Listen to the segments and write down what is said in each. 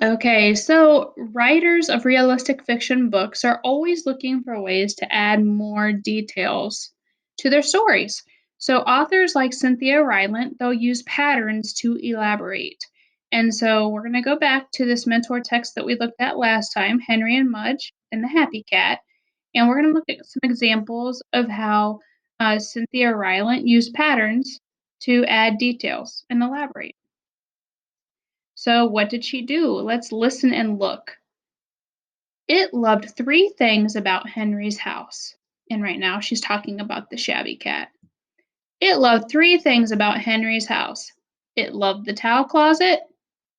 Okay, so writers of realistic fiction books are always looking for ways to add more details to their stories. So authors like Cynthia Rylant, they'll use patterns to elaborate. And so we're going to go back to this mentor text that we looked at last time, Henry and Mudge and the Happy Cat, and we're going to look at some examples of how Cynthia Rylant used patterns to add details and elaborate. So, what did she do? Let's listen and look. It loved three things about Henry's house. And right now she's talking about the shabby cat. It loved three things about Henry's house. It loved the towel closet,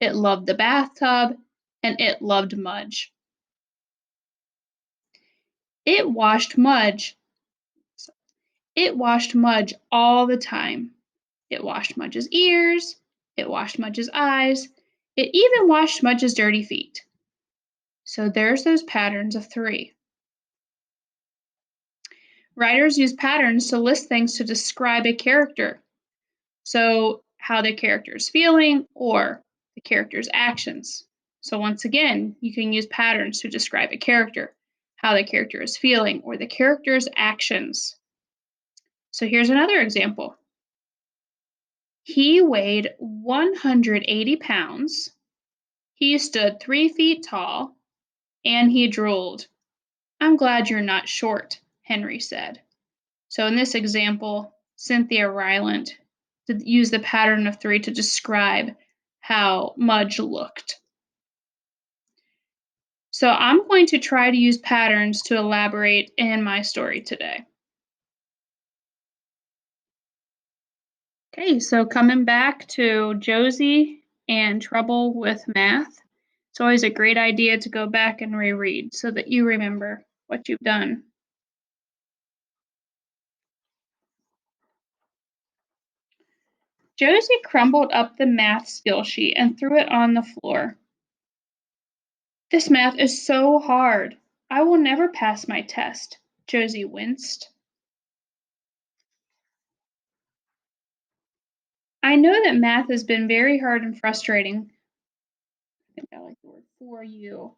it loved the bathtub, and it loved Mudge. It washed Mudge. It washed Mudge all the time. It washed Mudge's ears, it washed Mudge's eyes, it even washed Mudge's dirty feet. So there's those patterns of three. Writers use patterns to list things to describe a character. So, how the character is feeling or the character's actions. So, once again, you can use patterns to describe a character, how the character is feeling, or the character's actions. So, here's another example. He weighed 180 pounds, he stood 3 feet tall, and he drooled. I'm glad you're not short, Henry said. So in this example, Cynthia Rylant used the pattern of three to describe how Mudge looked. So I'm going to try to use patterns to elaborate in my story today. Okay, so coming back to Josie and trouble with math, it's always a great idea to go back and reread so that you remember what you've done. Josie crumbled up the math skill sheet and threw it on the floor. This math is so hard. I will never pass my test. Josie winced. I know that math has been very hard and frustrating. I think I like the word for you.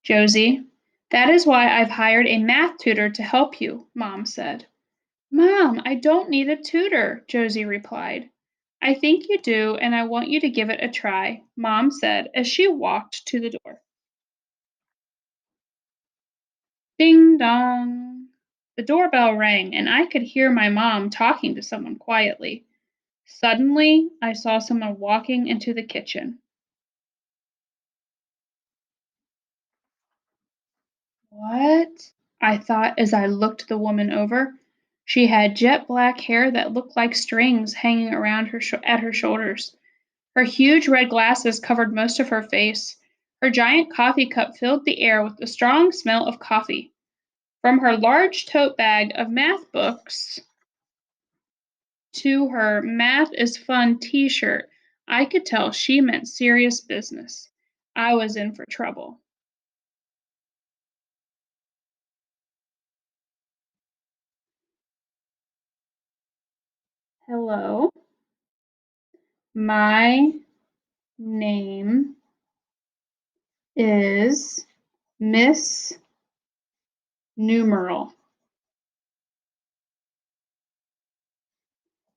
Josie, that is why I've hired a math tutor to help you, Mom said. Mom, I don't need a tutor, Josie replied. I think you do, and I want you to give it a try, Mom said as she walked to the door. Ding dong. The doorbell rang, and I could hear my mom talking to someone quietly. Suddenly, I saw someone walking into the kitchen. What? I thought as I looked the woman over. She had jet black hair that looked like strings hanging around at her shoulders. Her huge red glasses covered most of her face. Her giant coffee cup filled the air with the strong smell of coffee. From her large tote bag of math books to her "Math is Fun" t-shirt, I could tell she meant serious business. I was in for trouble. Hello, my name is Miss Numeral.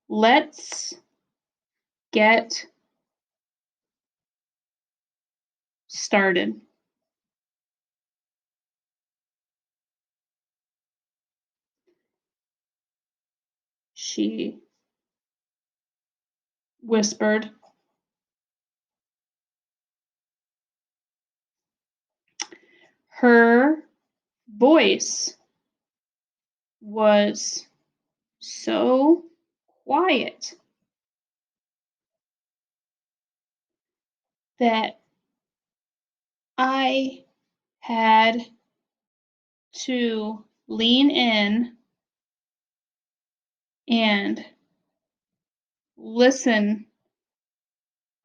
Let's get started. She whispered. Her voice was so quiet that I had to lean in and listen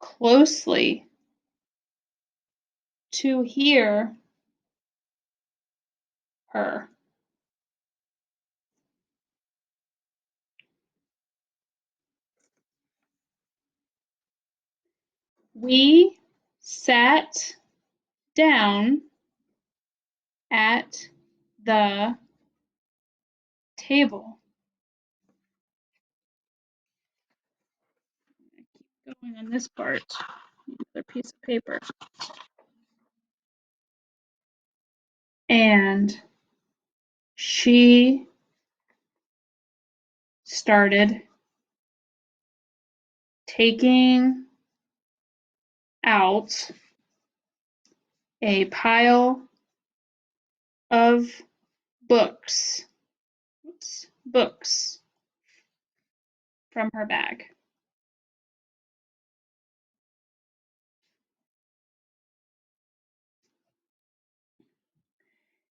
closely to hear her. We sat down at the table. Keep going on this part. Another piece of paper. And she started taking out a pile of books. Books from her bag.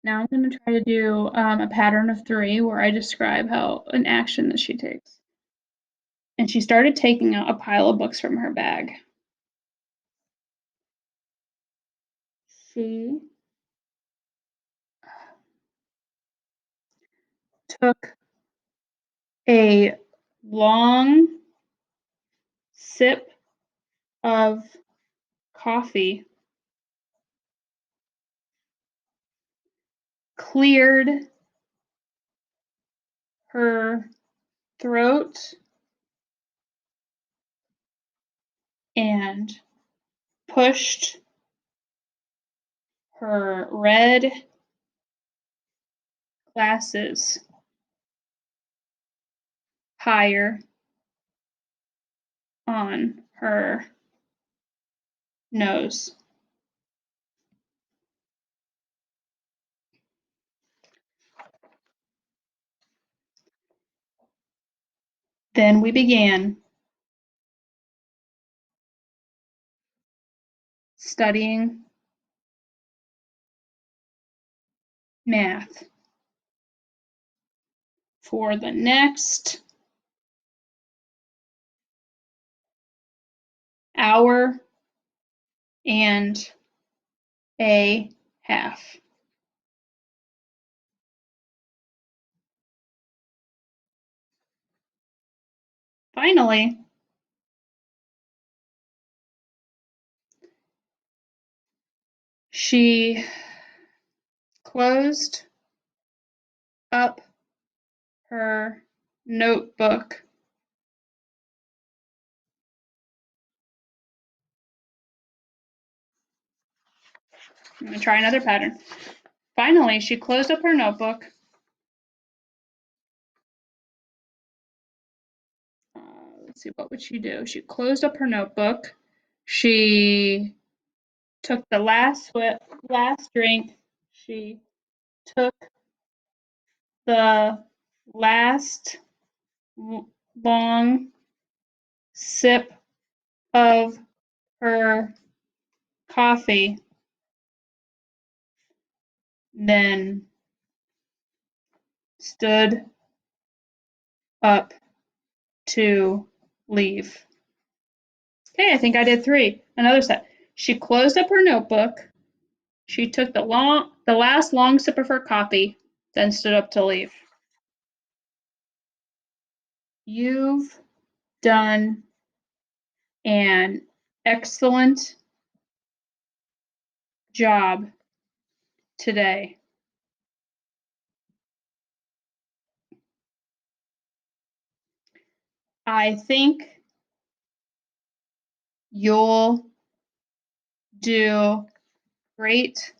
Now I'm going to try to do a pattern of 3 where I describe how an action that she takes. And she started taking out a pile of books from her bag. She took a long sip of coffee, cleared her throat, and pushed her red glasses higher on her nose. Then we began studying math for the next hour and a half. Finally, she closed up her notebook I'm going to try another pattern. Finally, she closed up her notebook. Let's see, what would she do? She closed up her notebook. She took the last drink. She took the last long sip of her coffee, then stood up to leave. Okay, I think I did 3. Another set. She closed up her notebook. She took the last long sip of her coffee, then stood up to leave. You've done an excellent job today. I think you'll do great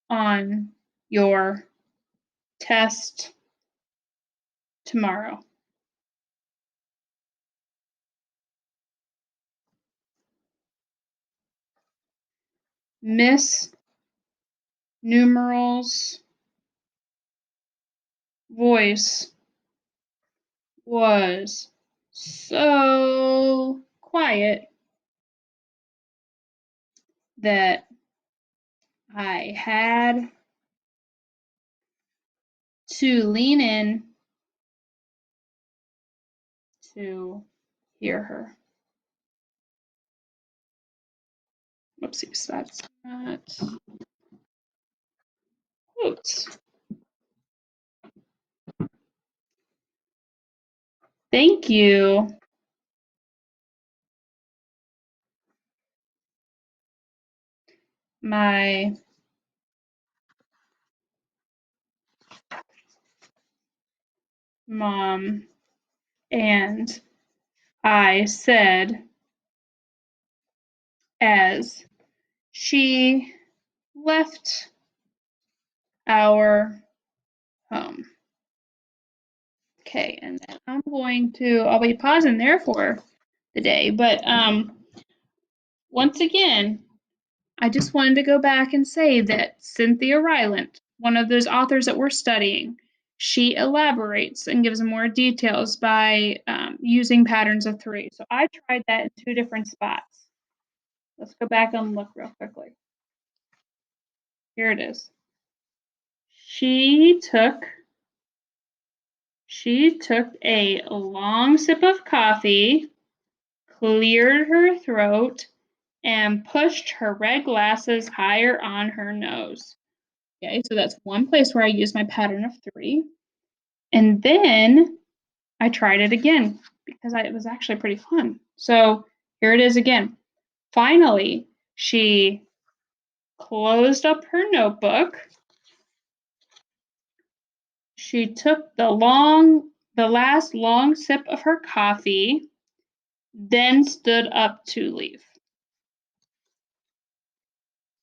on your test tomorrow. Miss Numeral's voice was so quiet that I had to lean in to hear her. Whoopsies, that's not quotes. Thank you my mom and I said as she left our home. Okay, and then I'll be pausing there for the day, but once again, I just wanted to go back and say that Cynthia Rylant, one of those authors that we're studying, she elaborates and gives more details by using patterns of three. So I tried that in two different spots. Let's go back and look real quickly. Here it is. She took a long sip of coffee, cleared her throat, and pushed her red glasses higher on her nose. Okay, so that's one place where I use my pattern of three. And then I tried it again because it was actually pretty fun. So here it is again. Finally, she closed up her notebook. She took the last long sip of her coffee, then stood up to leave.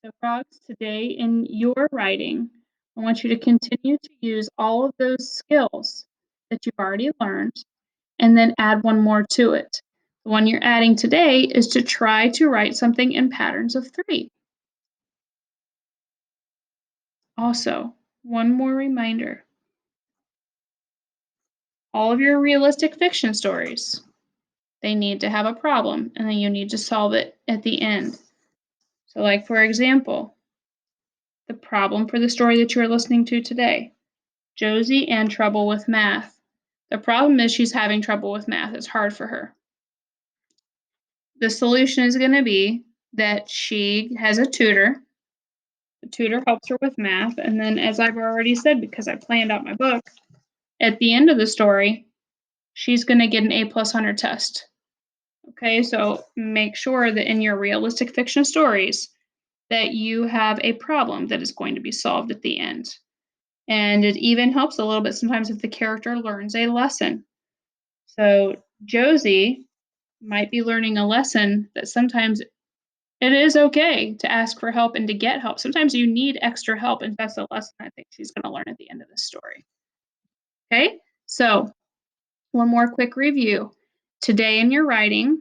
So, frogs, today in your writing, I want you to continue to use all of those skills that you've already learned and then add one more to it. The one you're adding today is to try to write something in patterns of three. Also, one more reminder, all of your realistic fiction stories, they need to have a problem and then you need to solve it at the end. So, like for example, the problem for the story that you're listening to today, Josie and trouble with math. The problem is she's having trouble with math. It's hard for her. The solution is going to be that she has a tutor. The tutor helps her with math. And then, as I've already said, because I planned out my book, at the end of the story, she's going to get an A+ on her test. Okay, so make sure that in your realistic fiction stories that you have a problem that is going to be solved at the end. And it even helps a little bit sometimes if the character learns a lesson. So Josie might be learning a lesson that sometimes it is okay to ask for help and to get help. Sometimes you need extra help, and that's a lesson I think she's going to learn at the end of this story. Okay, so one more quick review. Today in your writing,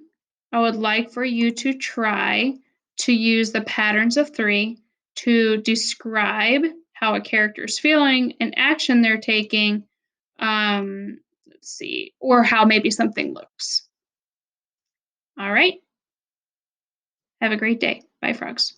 I would like for you to try to use the patterns of three to describe how a character is feeling, an action they're taking, let's see, or how maybe something looks. All right. Have a great day. Bye, frogs.